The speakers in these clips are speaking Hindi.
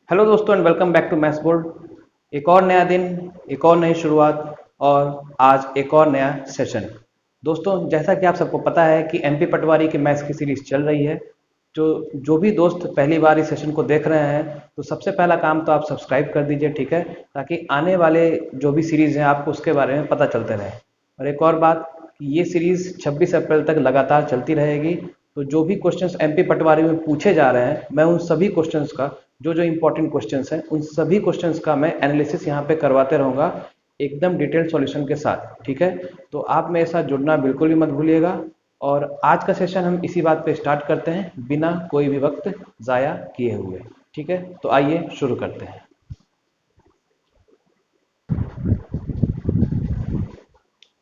हेलो दोस्तों and welcome back to maths board. एक और नया दिन, एक और नई शुरुआत और आज एक और नया सेशन। दोस्तों जैसा कि आप सबको पता है कि एमपी पटवारी की मैथ्स की सीरीज चल रही है। जो भी दोस्त पहली बार इस सेशन को देख रहे हैं तो सबसे पहला काम तो आप सब्सक्राइब कर दीजिए, ठीक है, ताकि आने वाले जो भी सीरीज हैं आपको उसके बारे में पता चलते रहे। और एक और बात कि ये सीरीज 26 अप्रैल तक लगातार चलती रहेगी। तो जो भी क्वेश्चंस एमपी पटवारी में पूछे जा रहे हैं मैं उन सभी क्वेश्चंस का जो जो इंपॉर्टेंट क्वेश्चंस हैं उन सभी क्वेश्चंस का मैं एनालिसिस यहाँ पे करवाते रहूँगा एकदम डिटेल्ड सॉल्यूशन के साथ, ठीक है। तो आप मेरे साथ जुड़ना बिल्कुल भी मत भूलिएगा। और आज का सेशन हम इसी बात पे स्टार्ट करते हैं बिना कोई भी वक्त ज़ाया किए हुए, ठीक है। तो आइए शुरू करते हैं।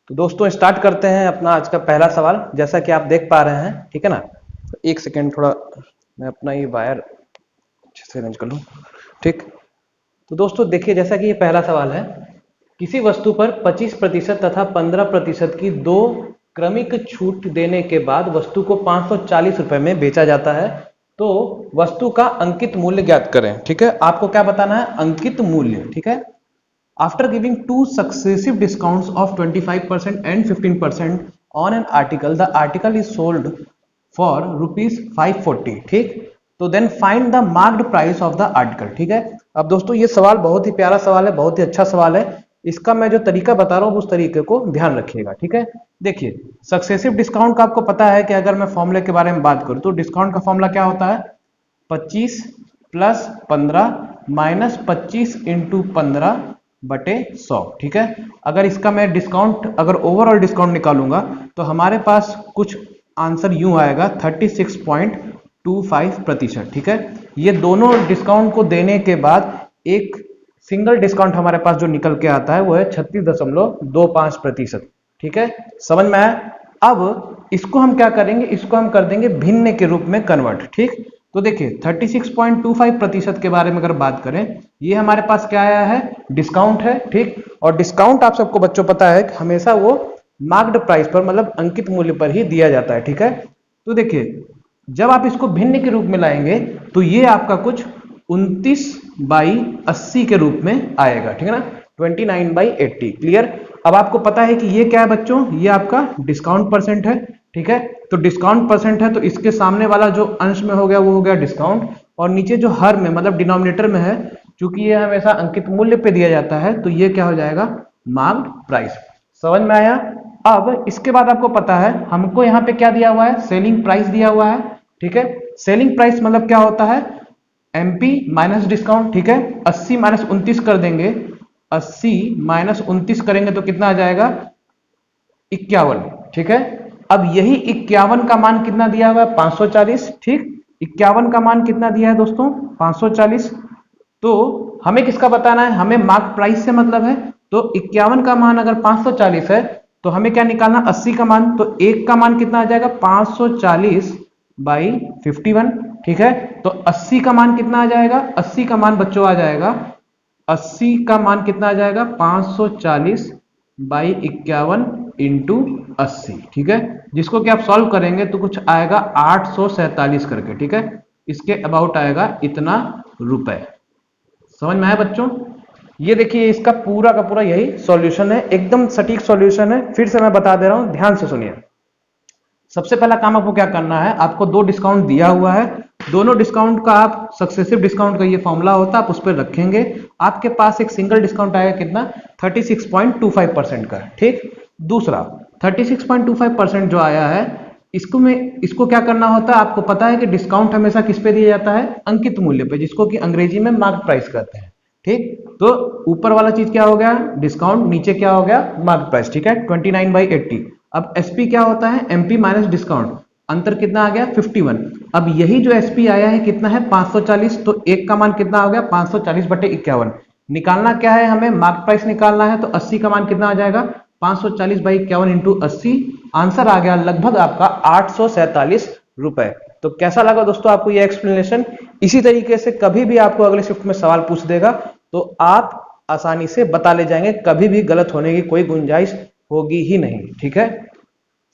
तो दोस्तों स्टार्ट करते हैं अपना आज का पहला सवाल, जैसा कि आप देख पा रहे हैं, ठीक है ना। तो एक सेकेंड, थोड़ा मैं अपना ये वायर अच्छे से अरेंज कर लूँ, ठीक। तो दोस्तों देखिए, जैसा कि ये पहला सवाल है, किसी वस्तु पर 25% तथा 15% की दो क्रमिक छूट देने के बाद वस्तु को 540 रुपए में बेचा जाता है, तो वस्तु का अंकित मूल्य ज्ञात करें, ठीक है। आपको क्या बताना है? अंकित मूल्य, ठीक है। After giving two successive discounts of 25% and 15% on an article, the article is sold for ₹540, ठीक। तो then find the marked price of the article, ठीक है। अब दोस्तों ये सवाल बहुत ही प्यारा सवाल है, बहुत ही अच्छा सवाल है। इसका मैं जो तरीका बता रहा हूँ उस तरीके को ध्यान रखिएगा, ठीक है। देखिए सक्सेसिव डिस्काउंट का आपको पता है कि अगर मैं फॉर्मूले के बारे में बात करूँ तो डिस्काउंट का फॉर्मूला क्या होता है? 25 प्लस 15 माइनस 25 इंटू 15 बटे 100, ठीक है। अगर इसका मैं डिस्काउंट, अगर ओवरऑल डिस्काउंट निकालूंगा तो हमारे पास कुछ आंसर यूं आएगा 36.25%, ठीक है। ये दोनों डिस्काउंट को देने के बाद एक सिंगल डिस्काउंट हमारे पास जो निकल के आता है वो है 36.25%, ठीक है। समझ में आया? अब इसको हम क्या करेंगे? इसको हम कर देंगे भिन्न के रूप में कन्वर्ट, ठीक। तो देखिए 36.25% के बारे में अगर बात करें, ये हमारे पास क्या आया है? डिस्काउंट है, ठीक। और डिस्काउंट आप सबको बच्चों पता है कि हमेशा वो मार्क्ड प्राइस पर, मतलब अंकित मूल्य पर ही दिया जाता है, ठीक है। तो देखिए जब आप इसको भिन्न के रूप में लाएंगे तो ये आपका कुछ 29/80 के रूप में आएगा, ठीक है ना। 29/80, क्लियर। अब आपको पता है कि ये क्या है बच्चों? ये आपका डिस्काउंट परसेंट है, ठीक है। तो डिस्काउंट परसेंट है तो इसके सामने वाला जो अंश में हो गया वो हो गया डिस्काउंट, और नीचे जो हर में मतलब डिनोमिनेटर में है, चूंकि ये हमेशा अंकित मूल्य पे दिया जाता है तो ये क्या हो जाएगा? Marked price. समझ में आया? अब इसके बाद आपको पता है हमको यहाँ पे क्या दिया हुआ है? सेलिंग प्राइस दिया हुआ है, ठीक है। सेलिंग प्राइस मतलब क्या होता है? एमपी माइनस डिस्काउंट, ठीक है। 80 माइनस 29 कर देंगे, 80 माइनस 29 करेंगे तो कितना आ जाएगा? 51, ठीक है। अब यही 51 का मान कितना दिया हुआ है? 540, ठीक। 51 का मान कितना दिया है दोस्तों? 540। तो हमें किसका बताना है? हमें मार्क प्राइस से मतलब है। तो 51 का मान अगर 540 है तो हमें क्या निकालना? 80 का मान। तो एक का मान कितना आ जाएगा? 540/51, ठीक है। तो 80 का मान कितना आ जाएगा? 80 का मान बच्चों आ जाएगा, 80 का मान कितना आ जाएगा? 540/51 इंटू 80, ठीक है। जिसको कि आप सॉल्व करेंगे तो कुछ आएगा 847 करके, ठीक है। इसके अबाउट आएगा इतना रुपए। समझ में आया बच्चों? ये देखिए इसका पूरा का पूरा यही सॉल्यूशन है, एकदम सटीक सॉल्यूशन है। फिर से मैं बता दे रहा हूं, ध्यान से सुनिए। सबसे पहला काम आपको क्या करना है? आपको दो डिस्काउंट दिया हुआ है, दोनों डिस्काउंट का आप सक्सेसिव डिस्काउंट का ये फॉर्मूला होता है, आप उस पर रखेंगे। आपके पास एक सिंगल डिस्काउंट आएगा कितना? 36.25% का, ठीक। दूसरा 36.25% जो आया है, इसको क्या करना होता है? आपको पता है कि डिस्काउंट हमेशा किस पे दिया जाता है? अंकित मूल्य पे, जिसको कि अंग्रेजी में मार्क प्राइस कहते हैं, ठीक। तो ऊपर वाला चीज क्या हो गया? डिस्काउंट। नीचे क्या हो गया? मार्क प्राइस, ठीक है। 29/80। अब एसपी क्या होता है? MP minus discount. अंतर कितना आ गया? 51। अब यही जो एसपी आया है कितना है? 540। तो एक का मान कितना हो गया? 540/51। निकालना क्या है हमें? मार्क प्राइस निकालना है। तो 80 का मान कितना आ जाएगा? 540/51 इंटू 80। आंसर आ गया लगभग आपका 847 रुपए। तो कैसा लगा दोस्तों आपको ये एक्सप्लेनेशन? इसी तरीके से कभी भी आपको अगले शिफ्ट में सवाल पूछ देगा तो आप आसानी से बता ले जाएंगे, कभी भी गलत होने की कोई गुंजाइश होगी ही नहीं, ठीक है।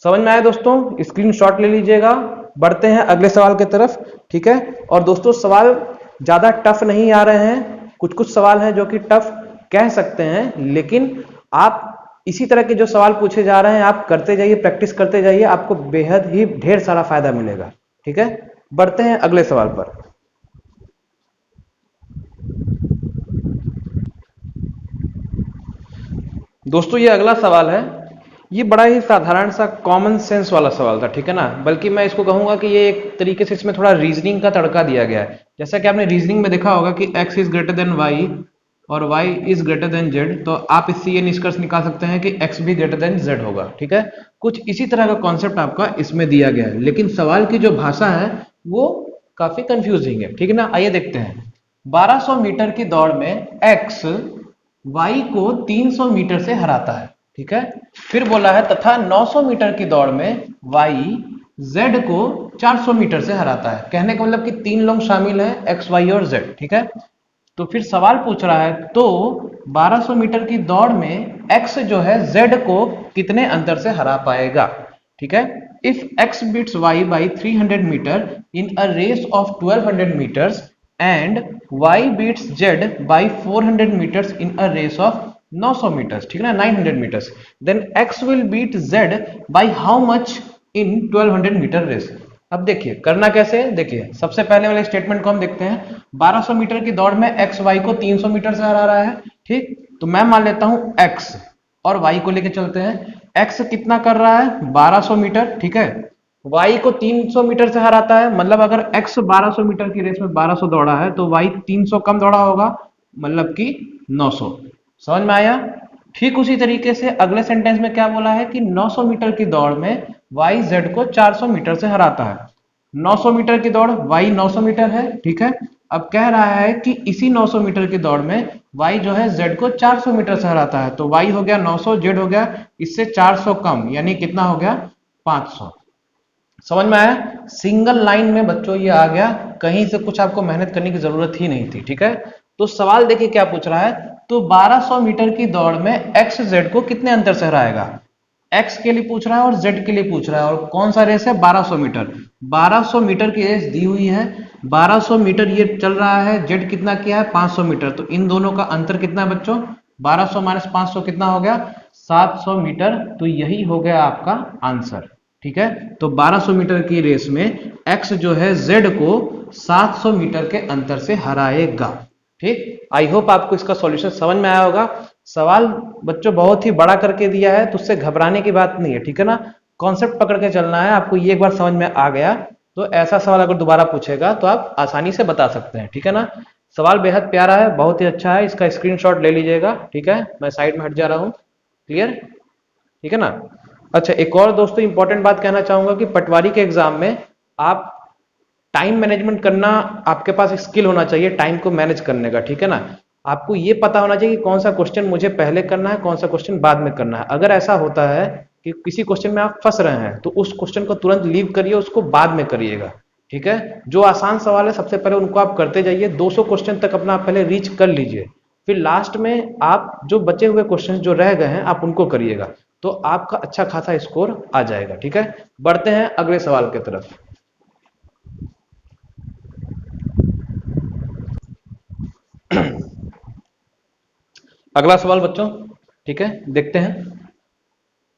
समझ में आया दोस्तों? स्क्रीनशॉट ले लीजिएगा। बढ़ते हैं अगले सवाल की तरफ, ठीक है। और दोस्तों सवाल ज़्यादा टफ नहीं आ रहे हैं, कुछ कुछ सवाल हैं जो कि टफ कह सकते हैं, लेकिन आप इसी तरह के जो सवाल पूछे जा रहे हैं आप करते जाइए, प्रैक्टिस करते जाइए, आपको बेहद ही ढेर सारा फायदा मिलेगा। ठीक है, बढ़ते हैं अगले सवाल पर। दोस्तों ये अगला सवाल है, ये बड़ा ही साधारण सा कॉमन सेंस वाला सवाल था, ठीक है ना, बल्कि मैं इसको कहूंगा कि ये एक तरीके से इसमें थोड़ा रीजनिंग का तड़का दिया गया है। जैसा कि आपने रीजनिंग में देखा होगा कि x is greater than y और y is greater than z, तो आप इससे ये निष्कर्ष निकाल सकते हैं कि x भी ग्रेटर देन z होगा। ठीक है, कुछ इसी तरह का कॉन्सेप्ट आपका इसमें दिया गया है, लेकिन सवाल की जो भाषा है वो काफी कंफ्यूजिंग है। ठीक है ना, आइए देखते हैं। 1200 मीटर की दौड़ में x y को 300 मीटर से हराता है। ठीक है, फिर बोला है तथा 900 मीटर की दौड़ में y z को 400 मीटर से हराता है। कहने का मतलब कि 3 लोग शामिल हैं, x y और z। ठीक है, तो फिर सवाल पूछ रहा है तो 1200 मीटर की दौड़ में x जो है z को कितने अंतर से हरा पाएगा। ठीक है, if x beats y by 300 metre in a race of 1200 metres and y beats z by 400 meters in a race of 900 meters, ठीक है ना, 900 meters, then x will beat z by how much in 1200 meter race। अब देखिए करना कैसे है, देखिए सबसे पहले वाले स्टेटमेंट को हम देखते हैं। 1200 मीटर की दौड़ में x y को 300 मीटर से हरा रहा है। ठीक, तो मैं मान लेता हूं x और y को लेके चलते हैं। x कितना कर रहा है, 1200 मीटर। ठीक है, y को 300 मीटर से हराता है, मतलब अगर x 1200 मीटर की रेस में 1200 दौड़ा है तो y 300 कम दौड़ा होगा, मतलब कि 900। समझ में आया। ठीक उसी तरीके से अगले सेंटेंस में क्या बोला है कि 900 मीटर की दौड़ में y z को 400 मीटर से हराता है। 900 मीटर की दौड़, y 900 मीटर है। ठीक है, अब कह रहा है कि इसी 900 मीटर की दौड़ में y जो है z को 400 मीटर से हराता है, तो y हो गया 900, z हो गया इससे 400 कम, यानी कितना हो गया 500। समझ में आया। सिंगल लाइन में बच्चों ये आ गया, कहीं से कुछ आपको मेहनत करने की जरूरत ही नहीं थी। ठीक है, तो सवाल देखिए क्या पूछ रहा है, तो 1200 मीटर की दौड़ में x z को कितने अंतर से हराएगा। x के लिए पूछ रहा है और z के लिए पूछ रहा है, और कौन सा रेस है, 1200 मीटर। 1200 मीटर की रेस दी हुई है, 1200 मीटर ये चल रहा है, z कितना किया है 500 मीटर, तो इन दोनों का अंतर कितना है बच्चों, 1200 माइनस 500 कितना हो गया 700 मीटर। तो यही हो गया आपका आंसर। ठीक है, तो 1200 मीटर की रेस में x जो है z को 700 मीटर के अंतर से हराएगा। ठीक, आई होप आपको इसका सॉल्यूशन समझ में आया होगा। सवाल बच्चों बहुत ही बड़ा करके दिया है, तो उससे घबराने की बात नहीं है। ठीक है ना, कॉन्सेप्ट पकड़ के चलना है आपको। ये एक बार समझ में आ गया तो ऐसा सवाल अगर दोबारा पूछेगा तो आप आसानी से बता सकते हैं। ठीक है ना, सवाल बेहद प्यारा है, बहुत ही अच्छा है, इसका स्क्रीनशॉट ले लीजिएगा। ठीक है, मैं साइड में हट जा रहा हूं। क्लियर, ठीक है ना। अच्छा, एक और दोस्तों इंपॉर्टेंट बात कहना चाहूंगा कि पटवारी के एग्जाम में आप टाइम मैनेजमेंट करना, आपके पास स्किल होना चाहिए टाइम को मैनेज करने का। ठीक है ना, आपको ये पता होना चाहिए कि कौन सा क्वेश्चन मुझे पहले करना है, कौन सा क्वेश्चन बाद में करना है। अगर ऐसा होता है कि किसी क्वेश्चन में आप फंस रहे हैं तो उस क्वेश्चन को तुरंत लीव करिए, उसको बाद में करिएगा। ठीक है, जो आसान सवाल है सबसे पहले उनको आप करते जाइए, 200 क्वेश्चन तक अपना पहले रीच कर लीजिए, फिर लास्ट में आप जो बचे हुए क्वेश्चन जो रह गए हैं आप उनको करिएगा, तो आपका अच्छा खासा स्कोर आ जाएगा। ठीक है, बढ़ते हैं अगले सवाल की तरफ। अगला सवाल बच्चों, ठीक है, देखते हैं।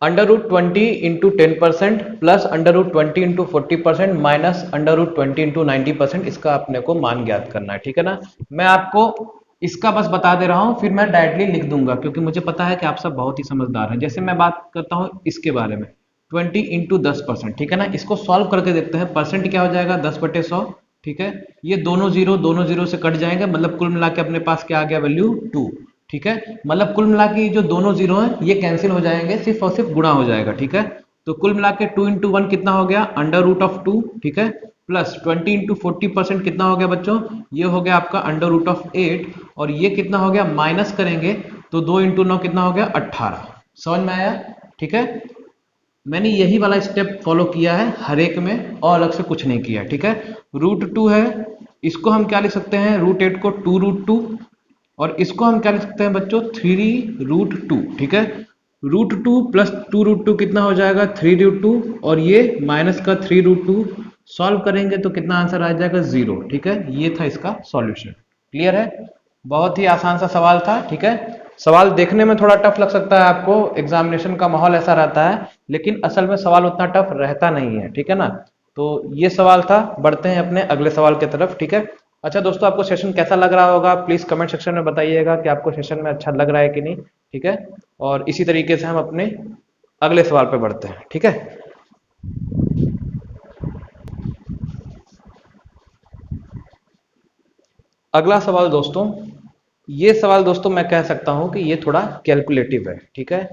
√20 into 10% plus √20 into 40% minus √20 into 90%, इसका अपने को मान ज्ञात करना है। ठीक है ना, मैं आपको इसका बस बता दे रहा हूं, फिर मैं डायरेक्टली लिख दूंगा क्योंकि मुझे पता है कि आप सब बहुत ही समझदार हैं। जैसे मैं बात करता हूं इसके बारे में, 20 इंटू 10%। ठीक है ना, इसको सॉल्व करके देखते हैं। परसेंट क्या हो जाएगा 10/100। ठीक है, ये दोनों जीरो से कट जाएंगे, मतलब कुल मिला के अपने पास क्या आ गया वैल्यू 2। ठीक है, मतलब कुल मिला के जो दोनों जीरो हैं ये कैंसिल हो जाएंगे, सिर्फ और सिर्फ गुणा हो जाएगा। ठीक है, तो कुल मिला के 2 इंटू 1 कितना हो गया √2। ठीक है, प्लस 20 इंटू 40% कितना हो गया बच्चों, ये हो गया आपका √8, और ये कितना हो गया माइनस करेंगे तो 2 इंटू 9 कितना हो गया 18। समझ में आया। ठीक है, मैंने यही वाला स्टेप फॉलो किया है हर एक में, और अलग से कुछ नहीं किया। ठीक है, √2 है, इसको हम क्या लिख सकते हैं, √8 को 2√2, और इसको हम क्या लिख सकते हैं बच्चों 3√2। ठीक है, √2 प्लस 2√2 कितना हो जाएगा 3√2, और ये माइनस का 3√2, सॉल्व करेंगे तो कितना आंसर आ जाएगा 0। ठीक है, ये था इसका सॉल्यूशन। क्लियर है, बहुत ही आसान सा सवाल था। ठीक है, सवाल देखने में थोड़ा टफ लग सकता है आपको, एग्जामिनेशन का माहौल ऐसा रहता है, लेकिन असल में सवाल उतना टफ रहता नहीं है। ठीक है ना, तो ये सवाल था, बढ़ते हैं अपने अगले सवाल की तरफ। ठीक है, अच्छा दोस्तों, आपको सेशन कैसा लग रहा होगा, प्लीज कमेंट सेक्शन में बताइएगा कि आपको सेशन में अच्छा लग रहा है कि नहीं। ठीक है, और इसी तरीके से हम अपने अगले सवाल पे बढ़ते हैं। ठीक है, अगला सवाल दोस्तों, ये सवाल दोस्तों मैं कह सकता हूं कि ये थोड़ा कैलकुलेटिव है। ठीक है,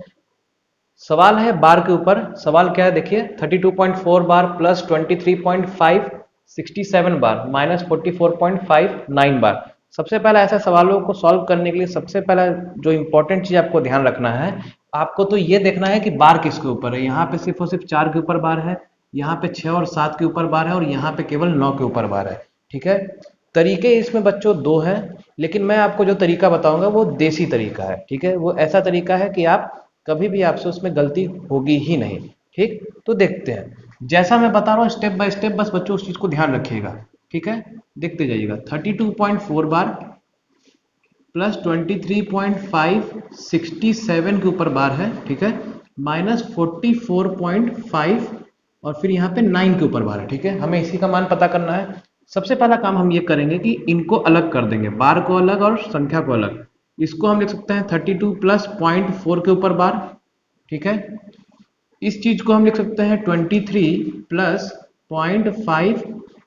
सवाल है बार के ऊपर। सवाल क्या है देखिए, 32.4 बार प्लस 23.5 67 बार माइनस 44.59 बार। सबसे पहला ऐसा सवालों को सॉल्व करने के लिए सबसे पहला जो इंपॉर्टेंट चीज आपको ध्यान रखना है, आपको तो ये देखना है कि बार किसके ऊपर है। यहाँ पे सिर्फ और सिर्फ 4 के ऊपर बार है, यहाँ पे 6 और 7 के ऊपर बार है, और यहाँ पे केवल 9 के ऊपर बार है। ठीक है, तरीके इसमें बच्चों दो हैं, लेकिन मैं आपको जो तरीका बताऊंगा वो देसी तरीका है। ठीक है, वो ऐसा तरीका है कि आप कभी भी आपसे उसमें गलती होगी ही नहीं। ठीक, तो देखते हैं, जैसा मैं बता रहा हूँ स्टेप बाय स्टेप, बस बच्चों उस चीज को ध्यान रखिएगा। ठीक है, देखते जाइएगा। 32.4 बार प्लस 23.5 67 के ऊपर बार है। ठीक है, माइनस 44.5 और फिर यहाँ पे 9 के ऊपर बार है। ठीक है, हमें इसी का मान पता करना है। सबसे पहला काम हम ये करेंगे कि इनको अलग कर देंगे, बार को अलग और संख्या को अलग। इसको हम लिख सकते हैं 32 प्लस 0.4 के ऊपर बार। ठीक है, इस चीज को हम लिख सकते हैं 23 प्लस 0.5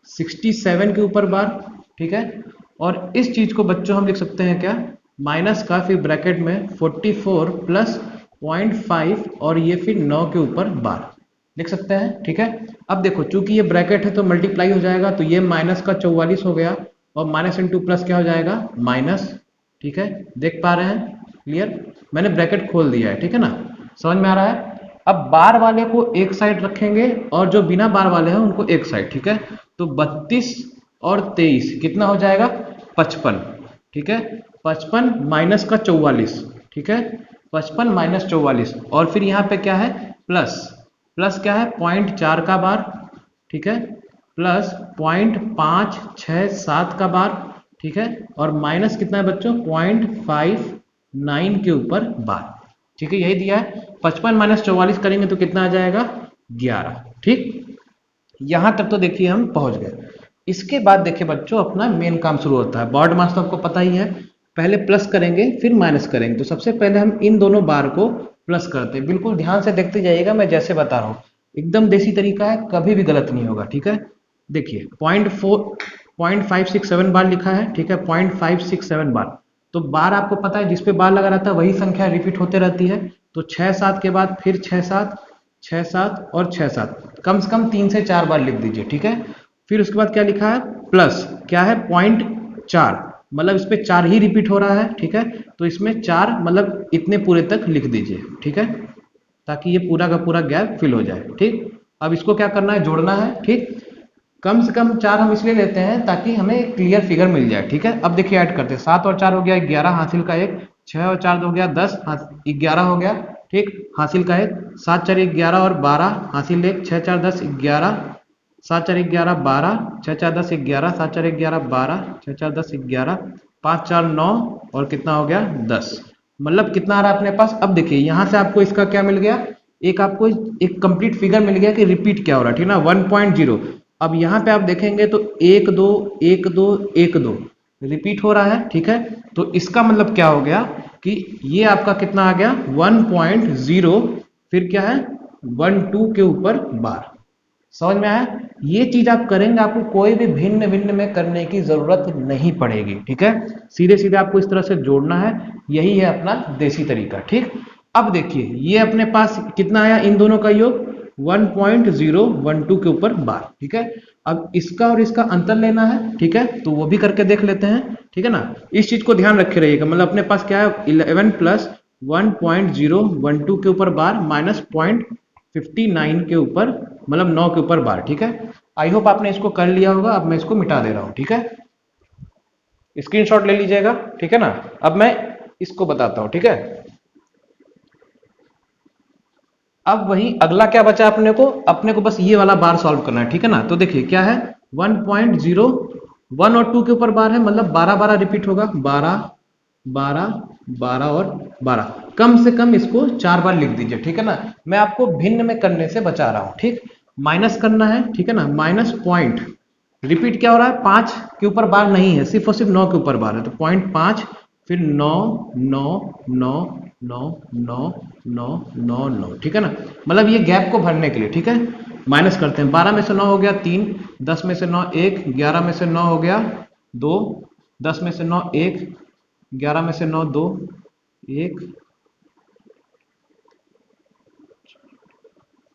67 के ऊपर बार। ठीक है, और इस चीज को बच्चों हम लिख सकते हैं क्या, माइनस का फिर ब्रैकेट में 44 प्लस 0.5 और ये फिर 9 के ऊपर बार लिख सकते हैं। ठीक है, अब देखो चूंकि ये ब्रैकेट है तो मल्टीप्लाई हो जाएगा, तो ये माइनस का 44 हो गया, और माइनस इंटू प्लस क्या हो जाएगा, माइनस। ठीक है, देख पा रहे हैं, क्लियर, मैंने ब्रैकेट खोल दिया है। ठीक है ना, समझ में आ रहा है। अब बार वाले को एक साइड रखेंगे और जो बिना बार वाले हैं उनको एक साइड। ठीक है, तो 32 और 23 कितना हो जाएगा, 55। ठीक है, 55 माइनस का 44। ठीक है, 55 माइनस 44, और फिर यहाँ पे क्या है, प्लस। प्लस क्या है, 0.4 का बार। ठीक है, प्लस 0.567 का बार। ठीक है, और माइनस कितना है बच्चों, 0.59 के ऊपर बार। ठीक है, यही दिया है। 55 माइनस 44 करेंगे तो कितना आ जाएगा, 11। ठीक, यहां तक तो देखिए हम पहुंच गए। इसके बाद देखिए बच्चों, अपना मेन काम शुरू होता है। बॉड मास तो आपको पता ही है, पहले प्लस करेंगे फिर माइनस करेंगे। तो सबसे पहले हम इन दोनों बार को प्लस करते हैं। बिल्कुल ध्यान से देखते जाइएगा, मैं जैसे बता रहा हूँ, एकदम देसी तरीका है, कभी भी गलत नहीं होगा। ठीक है, देखिए 0.567 बार लिखा है। ठीक है, 0.567 बार, तो बार आपको पता है जिस पे बार लगा रहता है वही संख्या रिपीट होते रहती है। तो 6 7 के बाद फिर 6 7 6 7 और 6 7, कम से कम 3 से 4 बार लिख दीजिए। ठीक है, फिर उसके बाद क्या लिखा है, प्लस क्या है, 0.4, मतलब इस पे 4 ही रिपीट हो रहा है। ठीक है, तो इसमें 4 मतलब इतने पूरे तक लिख दीजिए। ठीक है, ताकि ये पूरा का पूरा गैप फिल हो जाए। ठीक, अब इसको क्या करना है, जोड़ना है। ठीक, कम से कम 4 हम इसलिए लेते हैं ताकि हमें क्लियर फिगर मिल जाए। ठीक है, अब देखिए ऐड करते हैं, 7 और 4 हो गया 11, हासिल का 1, 6 और 4 हो गया 10, 11 हो गया। ठीक, हासिल का 1, 7 4 11 और 12, हासिल 1, 6 4 10 11, 7 4 11 12, 6 4 10 11, 7 4 11 12, 6 4 10 11, 5 4 9 और कितना हो गया, 10। मतलब कितना आ रहा है अपने पास। अब देखिए यहाँ से आपको इसका क्या मिल गया, एक आपको एक कंप्लीट फिगर मिल गया कि रिपीट क्या हो रहा है। ठीक ना, 1.0। अब यहाँ पे आप देखेंगे तो 1 2 1 2 1 2 रिपीट हो रहा है। ठीक है, तो इसका मतलब क्या हो गया कि ये आपका कितना आ गया, 1.0, फिर क्या है, 1 2 के ऊपर बार। समझ में आया, ये चीज आप करेंगे, आपको कोई भी भिन्न भिन्न में करने की जरूरत नहीं पड़ेगी। ठीक है, सीधे सीधे आपको इस तरह से जोड़ना है, यही है अपना देसी तरीका। ठीक, अब देखिए ये अपने पास कितना आया, इन दोनों का योग 1.012 के ऊपर बार। ठीक है, अब इसका और इसका अंतर लेना है। ठीक है, तो वो भी करके देख लेते हैं। ठीक है ना, इस चीज को ध्यान रखे रहिएगा, मतलब अपने पास क्या है, 11 प्लस 1.012 के ऊपर बार माइनस 0.59 के ऊपर, मतलब 9 के ऊपर बार। ठीक है, आई होप आपने इसको कर लिया होगा। अब मैं इसको मिटा दे रहा हूं। ठीक है, स्क्रीनशॉट ले लीजिएगा। ठीक है ना, अब मैं इसको बताता हूं। ठीक है, अब वही अगला क्या बचा अपने को बस ये वाला बार सॉल्व करना है, ठीक है ना। तो देखिए क्या है 1.0, 1 और 2 के ऊपर बार है, मतलब 12 12 रिपीट होगा, 12 12 12 और 12। कम से कम इसको 4 बार लिख दीजिए, ठीक है ना। मैं आपको भिन्न में करने से बचा रहा हूं, ठीक। माइनस करना है, ठीक है ना, माइनस पॉइंट रिपीट क्या हो रहा है, 5 के ऊपर बार नहीं है, सिर्फ और सिर्फ 9 के ऊपर बार है, तो पॉइंट 5, फिर 9 9 9 9 9 9 9 9, ठीक है ना। मतलब ये गैप को भरने के लिए, ठीक है। माइनस करते हैं, 12 में से 9 हो गया 3, 10 में से 9 1, 11 में से 9 हो गया 2, 10 में से 9 1, 11 में से 9 2 1।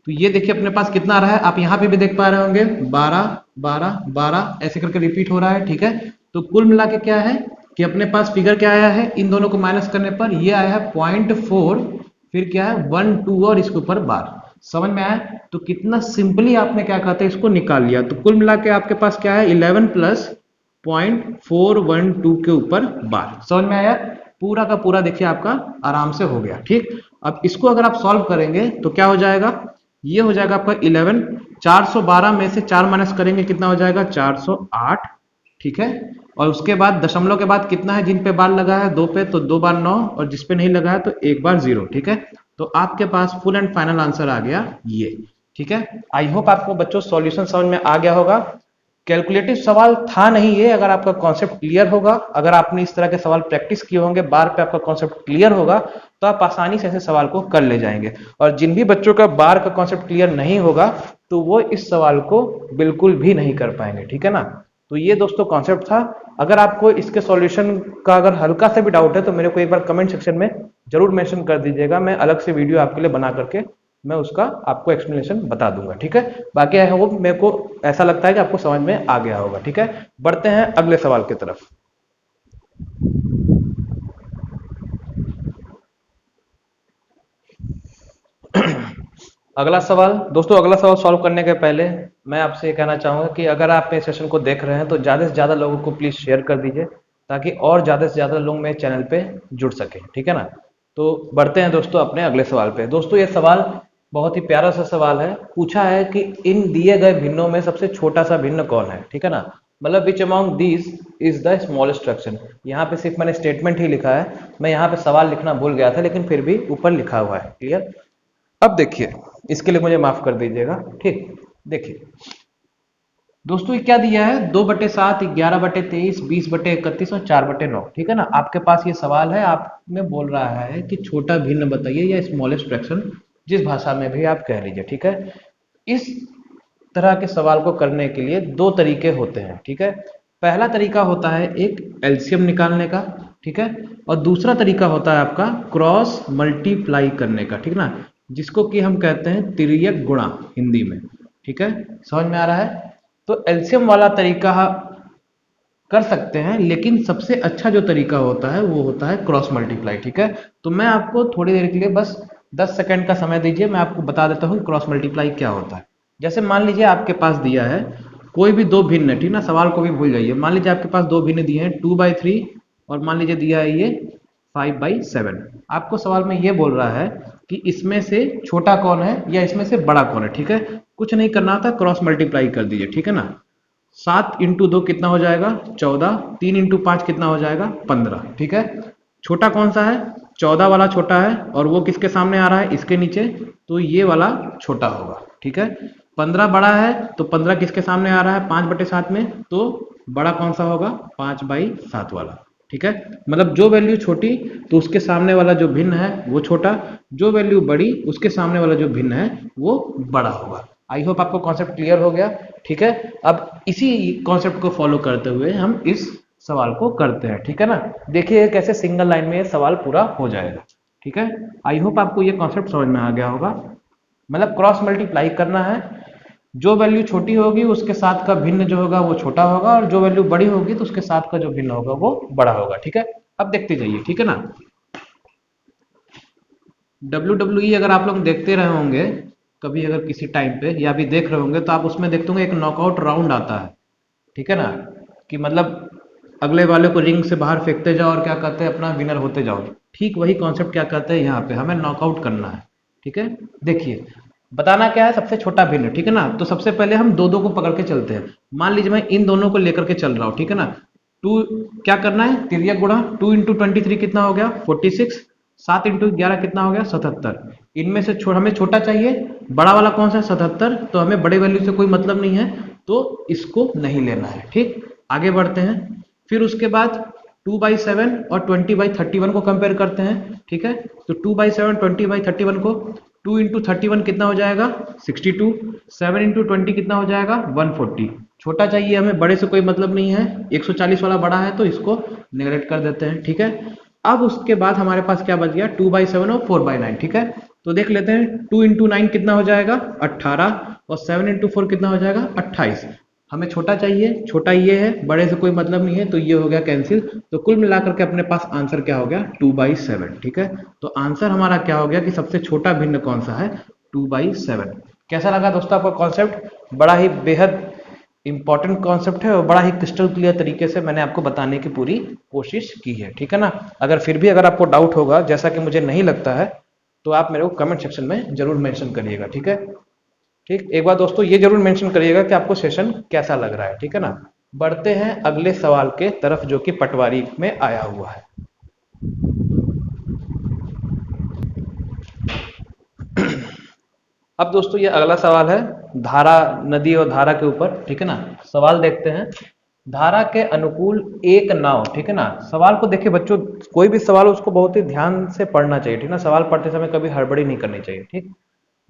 तो ये देखिए अपने पास कितना आ रहा है, आप यहां पे भी देख पा रहे होंगे 12 12 12 ऐसे करके रिपीट हो रहा है, ठीक है। तो कुल मिला के क्या है कि अपने पास फिगर क्या आया है, इन दोनों को माइनस करने पर ये आया है 0.4, फिर क्या है 1 2 और इसके ऊपर बार। समझ में आया। तो कितना सिंपली आपने क्या कहते हैं इसको निकाल लिया। तो कुल मिला के आपके पास क्या है 11 प्लस 0.412 के ऊपर बार। समझ में आया। पूरा का पूरा देखिए आपका आराम से हो गया, ठीक। अब इसको अगर आप सॉल्व करेंगे तो क्या हो जाएगा, ये हो जाएगा आपका 11, 412 में से 4 माइनस करेंगे कितना हो जाएगा 408, ठीक है। और उसके बाद दशमलव के बाद कितना है, जिन पे बार लगा है 2 पे, तो 2 बार 9, और जिस पे नहीं लगा है तो 1 बार 0, ठीक है। तो आपके पास फुल एंड फाइनल आंसर आ गया ये, ठीक है। आई होप आपको बच्चों सॉल्यूशन समझ में आ गया होगा। कैलकुलेटिव सवाल था नहीं ये, अगर आपका कॉन्सेप्ट क्लियर होगा, अगर आपने इस तरह के सवाल प्रैक्टिस किए होंगे, बार पे आपका कॉन्सेप्ट क्लियर होगा, तो आप आसानी से ऐसे सवाल को कर ले जाएंगे। और जिन भी बच्चों का बार का कॉन्सेप्ट क्लियर नहीं होगा तो वो इस सवाल को बिल्कुल भी नहीं कर पाएंगे, ठीक है ना। तो ये दोस्तों कॉन्सेप्ट था। अगर आपको इसके सॉल्यूशन का अगर हल्का सा भी डाउट है तो मेरे को एक बार कमेंट सेक्शन में जरूर मेंशन कर दीजिएगा, मैं अलग से वीडियो आपके लिए बना करके मैं उसका आपको एक्सप्लेनेशन बता दूंगा, ठीक है। बाकी आई होप मेरे को ऐसा लगता है कि आपको समझ में आ गया होगा, ठीक है। बढ़ते हैं अगले सवाल की तरफ। अगला सवाल दोस्तों, अगला सवाल सॉल्व करने के पहले मैं आपसे ये कहना चाहूंगा कि अगर आप मेरे सेशन को देख रहे हैं तो ज़्यादा से ज़्यादा लोगों को प्लीज़ शेयर कर दीजिए, ताकि और ज़्यादा से ज़्यादा लोग मेरे चैनल पे जुड़ सकें, ठीक है ना। तो बढ़ते हैं दोस्तों अपने अगले सवाल पे। दोस्तों ये सवाल बहुत ही प्यारा सा सवाल है। पूछा है कि इन दिए गए भिन्नों में सबसे छोटा सा भिन्न कौन है, ठीक है ना। मतलब which among these is the smallest fraction. यहाँ पे सिर्फ मैंने स्टेटमेंट ही लिखा है, मैं यहाँ पे सवाल लिखना भूल गया था, लेकिन फिर भी ऊपर लिखा हुआ है, क्लियर। अब देखिए, इसके लिए मुझे माफ कर दीजिएगा, ठीक। देखिए दोस्तों ये क्या दिया है, 2/7, 11/23, 20/31 और 4/9, ठीक है ना। आपके पास ये सवाल है, आप में बोल रहा है कि छोटा भिन्न बताइए या स्मॉलेस्ट फ्रैक्शन, जिस भाषा में भी आप कह लीजिए, ठीक है। इस तरह के सवाल को करने के लिए दो तरीके होते हैं, ठीक है। पहला तरीका होता है एक एलसीएम निकालने का, ठीक है। और दूसरा तरीका होता है आपका क्रॉस मल्टीप्लाई करने का, ठीक ना, जिसको कि हम कहते हैं तिर्यक गुणा हिंदी में, ठीक है। समझ में आ रहा है। तो एलसीएम वाला तरीका कर सकते हैं, लेकिन सबसे अच्छा जो तरीका होता है वो होता है क्रॉस मल्टीप्लाई, ठीक है। तो मैं आपको थोड़ी देर के लिए बस 10 सेकंड का समय दीजिए, मैं आपको बता देता हूँ क्रॉस मल्टीप्लाई क्या होता है। जैसे मान लीजिए आपके पास दिया है कोई भी दो भिन्न, ठीक ना, सवाल को भी भूल जाइए। मान लीजिए आपके पास दो भिन्न दिए हैं 2/3 और मान लीजिए दिया है ये 5/7। आपको सवाल में ये बोल रहा है कि इसमें से छोटा कौन है या इसमें से बड़ा कौन है, ठीक है। कुछ नहीं करना था, क्रॉस मल्टीप्लाई कर दीजिए, ठीक है ना। 7 × 2 कितना हो जाएगा 14, 3 × 5 कितना हो जाएगा 15, ठीक है। छोटा कौन सा है, 14 वाला छोटा है, और वो किसके सामने आ रहा है, इसके नीचे, तो ये वाला छोटा होगा, ठीक है। 15 बड़ा है तो 15 किसके सामने आ रहा है 5/7 में, तो बड़ा कौन सा होगा 5/7 वाला, ठीक है। मतलब जो वैल्यू छोटी तो उसके सामने वाला जो भिन्न है वो छोटा, जो वैल्यू बड़ी उसके सामने वाला जो भिन्न है वो बड़ा होगा। आई होप आपको कॉन्सेप्ट क्लियर हो गया, ठीक है। अब इसी कॉन्सेप्ट को फॉलो करते हुए हम इस सवाल को करते हैं, ठीक है ना। देखिए कैसे सिंगल लाइन में ये सवाल पूरा हो जाएगा, ठीक है। आई होप आपको ये कॉन्सेप्ट समझ में आ गया होगा। मतलब क्रॉस मल्टीप्लाई करना है, जो वैल्यू छोटी होगी उसके साथ का भिन्न जो होगा वो छोटा होगा, और जो वैल्यू बड़ी होगी तो उसके साथ का जो भिन्न होगा वो बड़ा होगा, ठीक है। अब देखते जाइए, ठीक है ना। WWE अगर आप लोग देखते रहे होंगे कभी, अगर किसी टाइम पे या भी देख रहे होंगे, तो आप उसमें देखते होंगे एक नॉकआउट राउंड आता है, ठीक है ना, कि मतलब अगले वाले को रिंग से बाहर फेंकते जाओ और क्या कहते हैं अपना विनर होते जाओ। ठीक वही कॉन्सेप्ट क्या कहते हैं यहाँ पे, हमें नॉकआउट करना है, ठीक है, देखिए बताना क्या है, सबसे छोटा भिन्न, ठीक है ना। तो सबसे पहले हम दो दो को पकड़ के चलते हैं। मान लीजिए मैं इन दोनों को लेकर के चल रहा हूँ, ठीक है ना। टू क्या करना है, तिर्यक गुणा, 2 × 23 कितना हो गया 46, 7 × 11 कितना हो गया 77। इनमें से हमें छोटा चाहिए, बड़ा वाला कौन सा है 77, तो हमें बड़े वैल्यू से कोई मतलब नहीं है, तो इसको नहीं लेना है। ठीक, आगे बढ़ते हैं। फिर उसके बाद 2/7 और 20/31 को कंपेयर करते हैं। ठीक है, तो 2/7 20/31 को 2 × 31 कितना हो जाएगा 62, 7 × 20 कितना हो जाएगा 140। छोटा चाहिए हमें, बड़े से कोई मतलब नहीं है, 140 वाला बड़ा है तो इसको नेगलेक्ट कर देते हैं। ठीक है, अब उसके बाद हमारे पास क्या बच गया 2/7 और 4/9। ठीक है, तो देख लेते हैं 2 × 9 कितना हो जाएगा 18 और 7 × 4 कितना हो जाएगा 28। हमें छोटा चाहिए, छोटा ये है, बड़े से कोई मतलब नहीं है, तो ये हो गया कैंसिल। तो कुल मिलाकर के अपने पास आंसर क्या हो गया 2/7। ठीक है, तो आंसर हमारा क्या हो गया कि सबसे छोटा भिन्न कौन सा है 2/7। कैसा लगा दोस्तों आपका कॉन्सेप्ट? बड़ा ही बेहद इंपॉर्टेंट कॉन्सेप्ट है और बड़ा ही क्रिस्टल क्लियर तरीके से मैंने आपको बताने की पूरी कोशिश की है। ठीक है ना, अगर फिर भी अगर आपको डाउट होगा, जैसा कि मुझे नहीं लगता है, तो आप मेरे को कमेंट सेक्शन में जरूर मेंशन करिएगा। ठीक है, ठीक, एक बार दोस्तों ये जरूर मेंशन करिएगा कि आपको सेशन कैसा लग रहा है। ठीक है ना, बढ़ते हैं अगले सवाल के तरफ जो कि पटवारी में आया हुआ है। अब दोस्तों ये अगला सवाल है धारा, नदी और धारा के ऊपर। ठीक है ना, सवाल देखते हैं। धारा के अनुकूल एक नाव। ठीक है ना, सवाल को देखिए बच्चों, कोई भी सवाल हो उसको बहुत ही ध्यान से पढ़ना चाहिए। ठीक है ना, सवाल पढ़ते समय कभी हड़बड़ी नहीं करनी चाहिए। ठीक,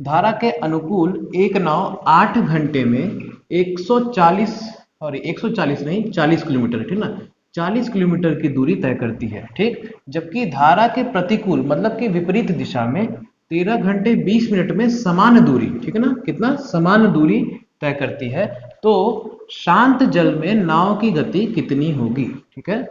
धारा के अनुकूल एक नाव 8 घंटे में 140 और 140 नहीं 40 किलोमीटर, ठीक ना, 40 किलोमीटर की दूरी तय करती है। ठीक, जबकि धारा के प्रतिकूल मतलब कि विपरीत दिशा में 13 घंटे 20 मिनट में समान दूरी, ठीक है ना, कितना समान दूरी तय करती है। तो शांत जल में नाव की गति कितनी होगी? ठीक है,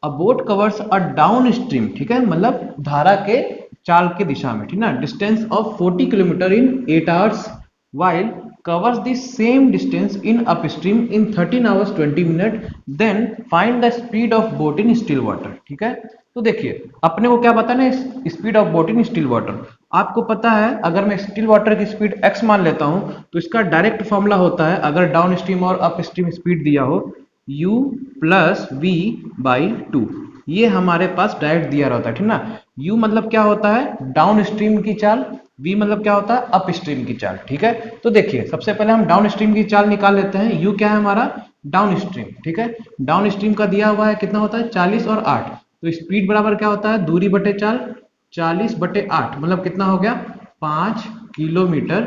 अ boat covers a down stream, ठीक है, मतलब धारा के चाल की दिशा में, ठीक ना, distance of 40 kilometre in 8 hours while covers the same distance in upstream in 13 hours 20 minutes, then find the speed of boat in still water। ठीक है, तो देखिए अपने को क्या बताना है, speed of boat in still water. आपको पता है अगर मैं स्टिल वाटर की स्पीड x मान लेता हूं तो इसका डायरेक्ट फॉर्मूला होता है, अगर डाउन स्ट्रीम और अप स्ट्रीम स्पीड दिया हो, u प्लस v/2। ये हमारे पास डायरेक्ट दिया रहता है, ठीक ना। u मतलब क्या होता है डाउन स्ट्रीम की चाल, v मतलब क्या होता है अप स्ट्रीम की चाल। ठीक है, तो देखिए सबसे पहले हम डाउन स्ट्रीम की चाल निकाल लेते हैं। u क्या है हमारा डाउन स्ट्रीम। ठीक है, डाउन स्ट्रीम का दिया हुआ है कितना होता है 40 और 8, तो स्पीड बराबर क्या होता है दूरी बटे चाल, 40/8 मतलब कितना हो गया 5 किलोमीटर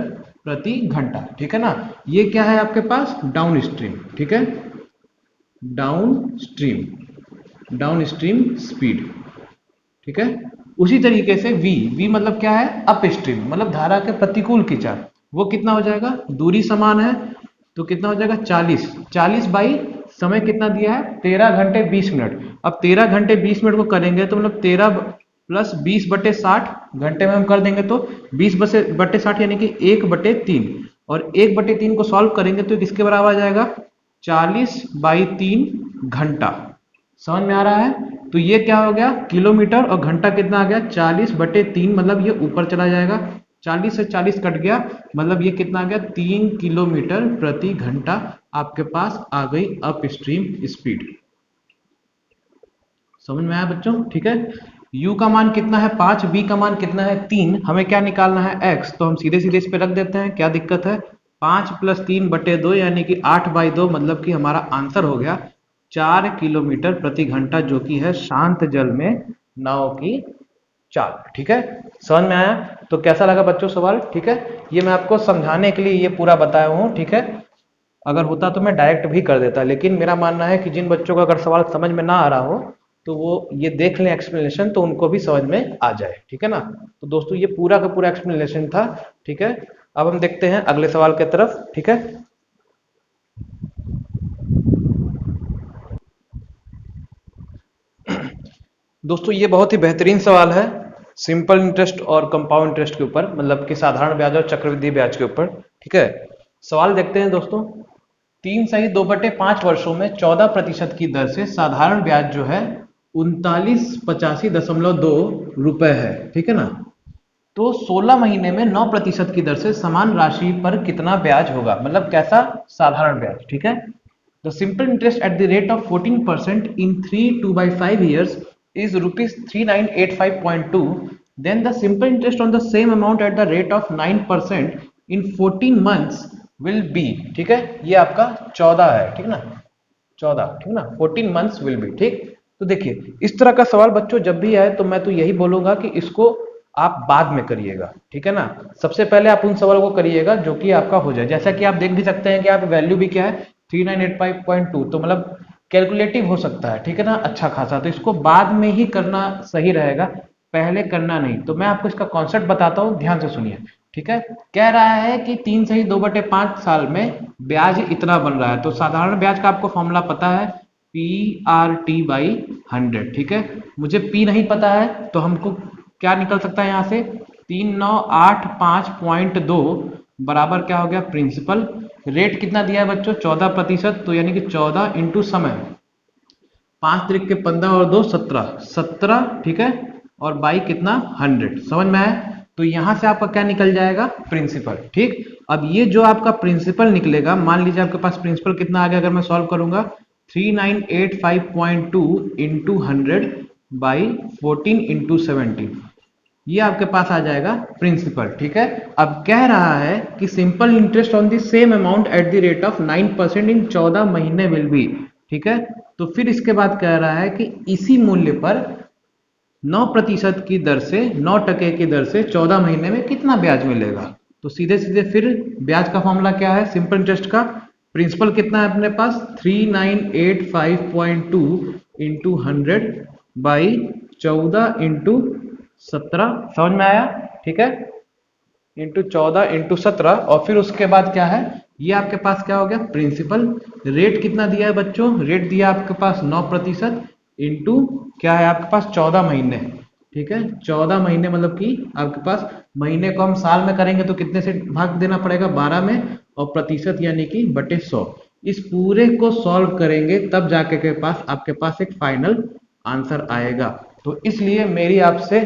प्रति घंटा। ठीक है ना, ये क्या है आपके पास डाउन स्ट्रीम। ठीक है, डाउन स्ट्रीम स्पीड। ठीक है, उसी तरीके से v मतलब क्या है अप स्ट्रीम मतलब धारा के प्रतिकूल की चाल, वो कितना हो जाएगा, दूरी समान है तो कितना हो जाएगा 40 बाई समय कितना दिया है 13 घंटे 20 मिनट। अब 13 घंटे 20 मिनट को करेंगे तो मतलब 13 प्लस 20/60 घंटे में हम कर देंगे तो 20/60 यानी कि 1/3, और 1/3 को सॉल्व करेंगे तो किसके बराबर आ जाएगा 40/3 घंटा। समझ में आ रहा है? तो ये क्या हो गया किलोमीटर और घंटा कितना आ गया 40/3, मतलब ये ऊपर चला जाएगा, 40 से 40 कट गया, मतलब ये कितना आ गया 3 किलोमीटर प्रति घंटा आपके पास आ गई अप स्ट्रीम स्पीड। समझ में आया बच्चों? ठीक है, u का मान कितना है 5, b का मान कितना है 3, हमें क्या निकालना है x, तो हम सीधे सीधे इस पे रख देते हैं, क्या दिक्कत है 5 + 3/2 यानी कि 8/2, मतलब कि हमारा आंसर हो गया 4 किलोमीटर प्रति घंटा, जो कि है शांत जल में नाव की चाल। ठीक है, समझ में आया? तो कैसा लगा बच्चों सवाल? ठीक है, ये मैं आपको समझाने के लिए ये पूरा बताया हूँ। ठीक है, अगर होता तो मैं डायरेक्ट भी कर देता, लेकिन मेरा मानना है कि जिन बच्चों को अगर सवाल समझ में ना आ रहा हो तो वो ये देख लें एक्सप्लेनेशन, तो उनको भी समझ में आ जाए। ठीक है ना, तो दोस्तों ये पूरा का पूरा एक्सप्लेनेशन था। ठीक है, अब हम देखते हैं अगले सवाल की तरफ। ठीक है, दोस्तों ये बहुत ही बेहतरीन सवाल है, सिंपल इंटरेस्ट और कंपाउंड इंटरेस्ट के ऊपर, मतलब कि साधारण ब्याज और चक्रवृद्धि ब्याज के ऊपर। ठीक है, सवाल देखते हैं दोस्तों। 3 सही 2/5 वर्षों में 14% की दर से साधारण ब्याज जो है 3985.2 रुपए है। ठीक है ना, तो 16 महीने में 9% की दर से समान राशि पर कितना ब्याज होगा, मतलब कैसा, साधारण ब्याज। ठीक है, the simple interest at the rate of 14% in 3 2/5 years is rupees 3985.2. Then the simple interest on the same amount at the rate of 9% in 14 months will be, ठीक है, ये आपका 14 है, ठीक ना, 14, ठीक ना, 14 months will be, ठीक। तो देखिए इस तरह का सवाल बच्चों जब भी आए तो मैं तो यही बोलूंगा कि इसको आप बाद में करिएगा, ठीक है ना। सबसे पहले आप उन सवालों को करिएगा जो कि आपका हो जाए। जैसा कि आप देख भी सकते हैं कि आप वैल्यू भी क्या है 3985.2, तो मतलब कैलकुलेटिव हो सकता है, ठीक है ना, अच्छा खासा। तो इसको बाद में ही करना सही रहेगा, पहले करना नहीं। तो मैं आपको इसका कॉन्सेप्ट बताता हूँ, ध्यान से सुनिए। ठीक है, कह रहा है कि 3 सही 2/5 साल में ब्याज इतना बन रहा है। तो साधारण ब्याज का आपको फॉर्मूला पता है, PRT/100। ठीक है, मुझे P नहीं पता है तो हमको क्या निकल सकता है यहाँ से, 3985.2 बराबर क्या हो गया, प्रिंसिपल। रेट कितना दिया है बच्चों, 14%, तो यानी कि 14 इंटू समय, 5 तरीक के 15 और 2 17, ठीक है, और बाई कितना 100, समझ में आया। तो यहां से आपका क्या निकल जाएगा, प्रिंसिपल। ठीक, अब ये जो आपका प्रिंसिपल निकलेगा, मान लीजिए आपके पास प्रिंसिपल कितना आ गया, अगर मैं सॉल्व करूंगा 3985.2 इंटू 100 बाई 14 इंटू 17, ये आपके पास आ जाएगा प्रिंसिपल। ठीक है, अब कह रहा है कि simple interest on the same amount at the rate of 9% इन 14 महीने विल बी। ठीक है, तो फिर इसके बाद कह रहा है कि इसी मूल्य पर 9% की दर से, 9% की दर से 14 महीने में कितना ब्याज मिलेगा। तो सीधे सीधे फिर ब्याज का फॉर्मूला क्या है, सिंपल इंटरेस्ट का प्रिंसिपल कितना है अपने पास, 3985.2 इंटू 100 बाई 14 इंटू 17, समझ में आया। ठीक है, इंटू 14 इंटू 17, और फिर उसके बाद क्या है, ये आपके पास क्या हो गया, प्रिंसिपल। रेट कितना दिया है बच्चों, रेट दिया आपके पास 9% इंटू क्या है आपके पास 14 महीने। ठीक है, 14 महीने मतलब कि आपके पास महीने को हम साल में करेंगे तो कितने से भाग देना पड़ेगा, 12 में, और प्रतिशत यानी कि बटे 100। इस पूरे को सॉल्व करेंगे तब जाके के पास आपके पास एक फाइनल आंसर आएगा। तो इसलिए मेरी आपसे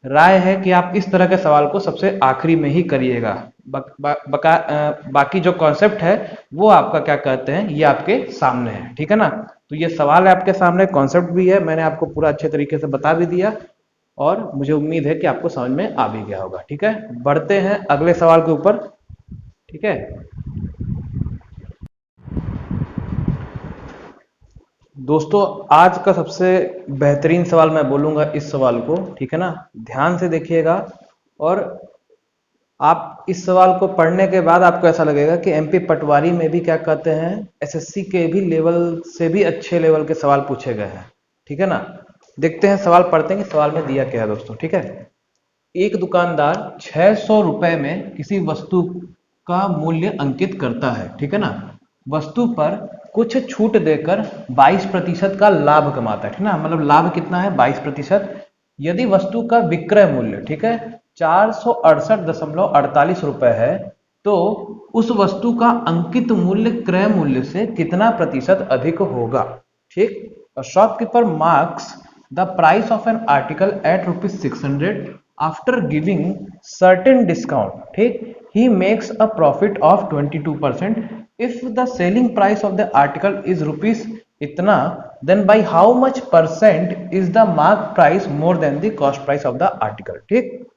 राय है कि आप इस तरह के सवाल को सबसे आखिरी में ही करिएगा। बाकी जो कॉन्सेप्ट है वो आपका क्या कहते हैं, ये आपके सामने है। ठीक है ना, तो ये सवाल है आपके सामने, कॉन्सेप्ट भी है, मैंने आपको पूरा अच्छे तरीके से बता भी दिया, और मुझे उम्मीद है कि आपको समझ में आ भी गया होगा। ठीक है, बढ़ते हैं अगले सवाल के ऊपर। ठीक है दोस्तों, आज का सबसे बेहतरीन सवाल मैं बोलूंगा इस सवाल को, ठीक है ना, ध्यान से देखिएगा। और आप इस सवाल को पढ़ने के बाद आपको ऐसा लगेगा कि एमपी पटवारी में भी क्या कहते हैं, एसएससी के भी लेवल से भी अच्छे लेवल के सवाल पूछे गए हैं। ठीक है ना, देखते हैं सवाल, पढ़ते हैं कि सवाल में दिया क्या है दोस्तों। ठीक है, एक दुकानदार 600 रुपए में किसी वस्तु का मूल्य अंकित करता है। ठीक है ना, वस्तु पर कुछ छूट देकर 22% का लाभ कमाता है। ठीक ना, मतलब लाभ कितना है, 22%। यदि वस्तु का विक्रय मूल्य, ठीक है, 468.48 रुपए है, तो उस वस्तु का अंकित मूल्य क्रय मूल्य से कितना प्रतिशत अधिक होगा। ठीक, shopkeeper marks the price of an article at ₹600 after giving certain discount. ठीक, he makes a profit of 22%. if the selling price of the article is rupees इतना, then by how much percent is the mark price more than the cost price of the article। ठीक,